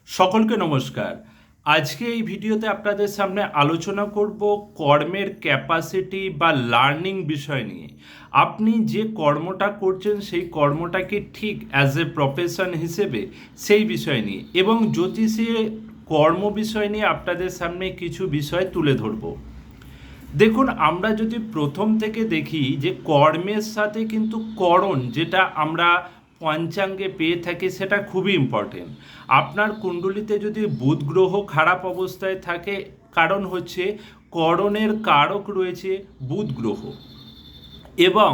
সকলকে নমস্কার। আজকে এই ভিডিওতে আপনাদের সামনে আলোচনা করব কর্মের ক্যাপাসিটি বা লার্নিং বিষয় নিয়ে। আপনি যে কর্মটা করছেন সেই কর্মটাকে ঠিক অ্যাজ এ প্রফেশন হিসেবে সেই বিষয় নিয়ে এবং জ্যোতিষে কর্ম বিষয় নিয়ে আপনাদের সামনে কিছু বিষয় তুলে ধরব। দেখুন, আমরা যদি প্রথম থেকে দেখি যে কর্মের সাথে কিন্তু করণ যেটা আমরা পঞ্চাঙ্গে পেয়ে থাকি সেটা খুবই ইম্পর্টেন্ট। আপনার কুণ্ডলিতে যদি বুধ গ্রহ খারাপ অবস্থায় থাকে, কারণ হচ্ছে করণের কারক রয়েছে বুধ গ্রহ, এবং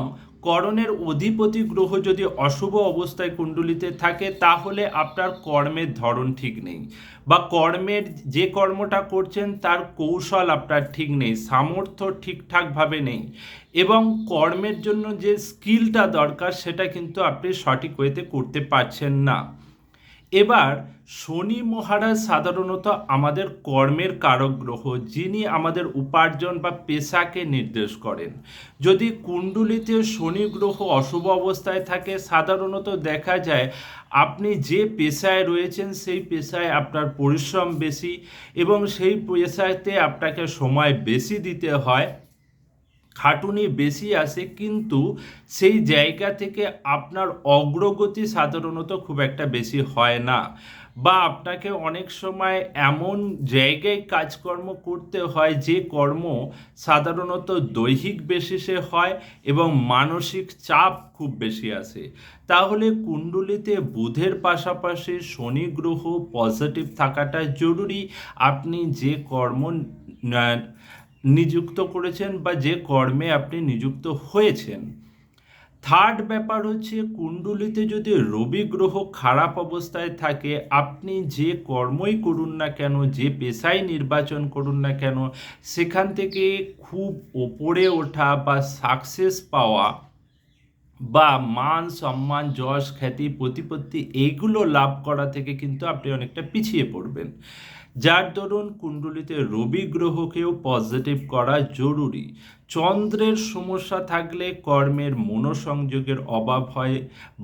করণের অধিপতি গ্রহ যদি অশুভ অবস্থায় কুণ্ডলিতে থাকে তাহলে আপনার কর্মের ধরন ঠিক নেই, বা কর্মের যে কর্মটা করছেন তার কৌশল আপনার ঠিক নেই, সামর্থ্য ঠিকঠাকভাবে নেই, এবং কর্মের জন্য যে স্কিলটা দরকার সেটা কিন্তু আপনি সঠিক ওয়েতে করতে পারছেন না। এবার শনি মহারাজ সাধারণত আমাদের কর্মের কারক গ্রহ, যিনি আমাদের উপার্জন বা পেশাকে নির্দেশ করেন। যদি কুণ্ডলিতে শনি গ্রহ অশুভ অবস্থায় থাকে, সাধারণত দেখা যায় আপনি যে পেশায় রয়েছেন সেই পেশায় আপনার পরিশ্রম বেশি এবং সেই পেশাতে আপনাকে সময় বেশি দিতে হয়, খাটুনি বেশি আসে, কিন্তু সেই জায়গা থেকে আপনার অগ্রগতি সাধারণত খুব একটা বেশি হয় না, বা আপনাকে অনেক সময় এমন জায়গায় কাজকর্ম করতে হয় যে কর্ম সাধারণত দৈহিক বেসিসে হয় এবং মানসিক চাপ খুব বেশি আসে। তাহলে কুণ্ডলিতে বুধের পাশাপাশি শনি গ্রহ পজিটিভ থাকাটা জরুরি। আপনি যে কর্ম নিযুক্ত করেছেন বা যে কর্মে আপনি নিযুক্ত হয়েছেন। থার্ড ব্যাপার হচ্ছে, কুণ্ডলিতে যদি রবি গ্রহ খারাপ অবস্থায় থাকে, আপনি যে কর্মই করুন না কেন, যে পেশাই নির্বাচন করুন না কেন, সেখান থেকে খুব ওপরে ওঠা বা সাকসেস পাওয়া বা মান সম্মান যশ খ্যাতি প্রতিপত্তি এইগুলো লাভ করা থেকে কিন্তু আপনি অনেকটা পিছিয়ে পড়বেন। যার দরুন কুণ্ডলিতে রবি গ্রহকেও পজিটিভ করা জরুরি। চন্দ্রের সমস্যা থাকলে কর্মের মনোসংযোগের অভাব হয়,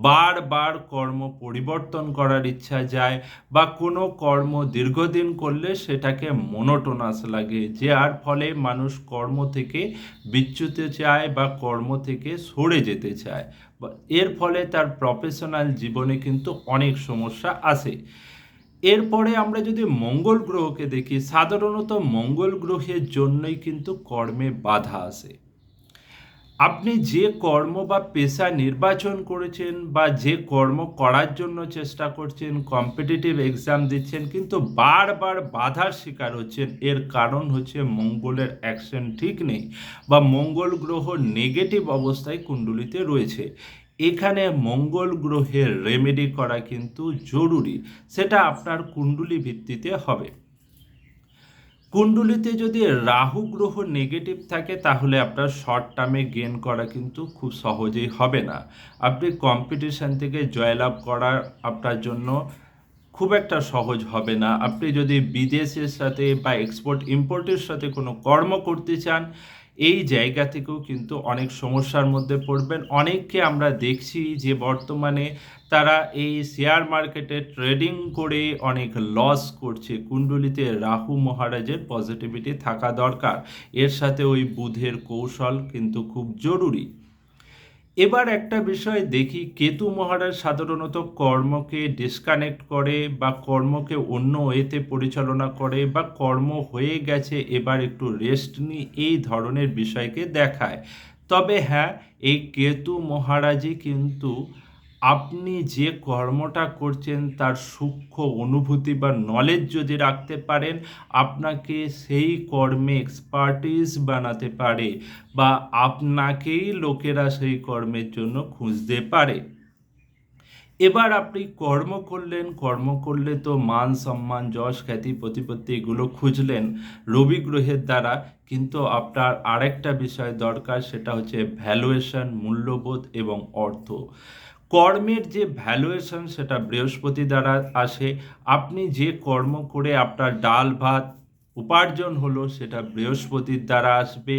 বারবার কর্ম পরিবর্তন করার ইচ্ছা যায়, বা কোনো কর্ম দীর্ঘদিন করলে সেটাকে মনোটোনাস লাগে, যার ফলে মানুষ কর্ম থেকে বিচ্যুত চায় বা কর্ম থেকে সরে যেতে চায়, এর ফলে তার প্রফেশনাল জীবনে কিন্তু অনেক সমস্যা আসে। এরপরে আমরা যদি মঙ্গল গ্রহকে দেখি, সাধারণত মঙ্গল গ্রহের জন্যই কিন্তু কর্মে বাধা আসে। আপনি যে কর্ম বা পেশা নির্বাচন করেছেন বা যে কর্ম করার জন্য চেষ্টা করছেন, কম্পিটিটিভ এক্সাম দিচ্ছেন, কিন্তু বারবার বাধার শিকার হচ্ছেন, এর কারণ হচ্ছে মঙ্গলের অ্যাকশন ঠিক নেই বা মঙ্গল গ্রহ নেগেটিভ অবস্থায় কুণ্ডলিতে রয়েছে। এখানে মঙ্গল গ্রহের রেমেডি করা কিন্তু জরুরি, সেটা আপনার কুণ্ডলী ভিত্তিতে হবে। কুণ্ডলিতে যদি রাহু গ্রহ নেগেটিভ থাকে তাহলে আপনার শর্ট টার্মে গেন করা কিন্তু খুব সহজেই হবে না। আপনি কম্পিটিশান থেকে জয়লাভ করা আপনার জন্য খুব একটা সহজ হবে না। আপনি যদি বিদেশের সাথে বা এক্সপোর্ট ইম্পোর্টের সাথে কোনো কর্ম করতে চান, এই জায়গা থেকেও কিন্তু অনেক সমস্যার মধ্যে পড়বেন। অনেককে আমরা দেখছি যে বর্তমানে তারা এই শেয়ার মার্কেটে ট্রেডিং করে অনেক লস করছে। কুণ্ডলিতে রাহু মহারাজের পজিটিভিটি থাকা দরকার, এর সাথে ওই বুধের কৌশল কিন্তু খুব জরুরি। এবার একটা বিষয় দেখি, কেতু মহারাজ সাধারণত কর্মকে ডিসকানেক্ট করে বা কর্মকে অন্য ওয়েতে পরিচালনা করে, বা কর্ম হয়ে গেছে এবার একটু রেস্ট নিই, এই ধরনের বিষয়কে দেখায়। তবে হ্যাঁ, এই কেতু মহারাজই কিন্তু আপনি যে কর্মটা করছেন তার সূক্ষ্ম অনুভূতি বা নলেজ যদি রাখতে পারেন, আপনাকে সেই কর্মে এক্সপার্টিস বানাতে পারে, বা আপনাকেই লোকেরা সেই কর্মের জন্য খুঁজতে পারে। এবার আপনি কর্ম করলেন, কর্ম করলে তো মান সম্মান যশ খ্যাতি প্রতিপত্তি এগুলো খুঁজলেন রবি গ্রহের দ্বারা, কিন্তু আপনার আরেকটা বিষয় দরকার, সেটা হচ্ছে ভ্যালুয়েশন, মূল্যবোধ এবং অর্থ। কর্মের যে ভ্যালুয়েশন সেটা বৃহস্পতি দ্বারা আসে। আপনি যে কর্ম করে আপনার ডাল ভাত উপার্জন হলো সেটা বৃহস্পতির দ্বারা আসবে।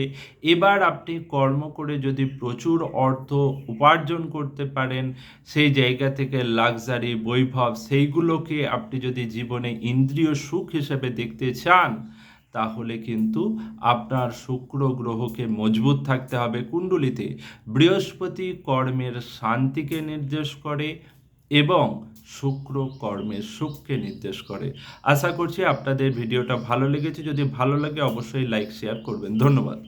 এবার আপনি কর্ম করে যদি প্রচুর অর্থ উপার্জন করতে পারেন, সেই জায়গা থেকে লাক্সারি বৈভব সেইগুলোকে আপনি যদি জীবনে ইন্দ্রিয় সুখ হিসেবে দেখতে চান, তাহলে কিন্তু আপনার শুক্র গ্রহকে মজবুত থাকতে হবে কুণ্ডলিতে। বৃহস্পতি কর্মের শান্তিকে নির্দেশ করে এবং শুক্র কর্মের সুখকে নির্দেশ করে। আশা করছি আপনাদের ভিডিওটা ভালো লেগেছে। যদি ভালো লাগে অবশ্যই লাইক শেয়ার করবেন। ধন্যবাদ।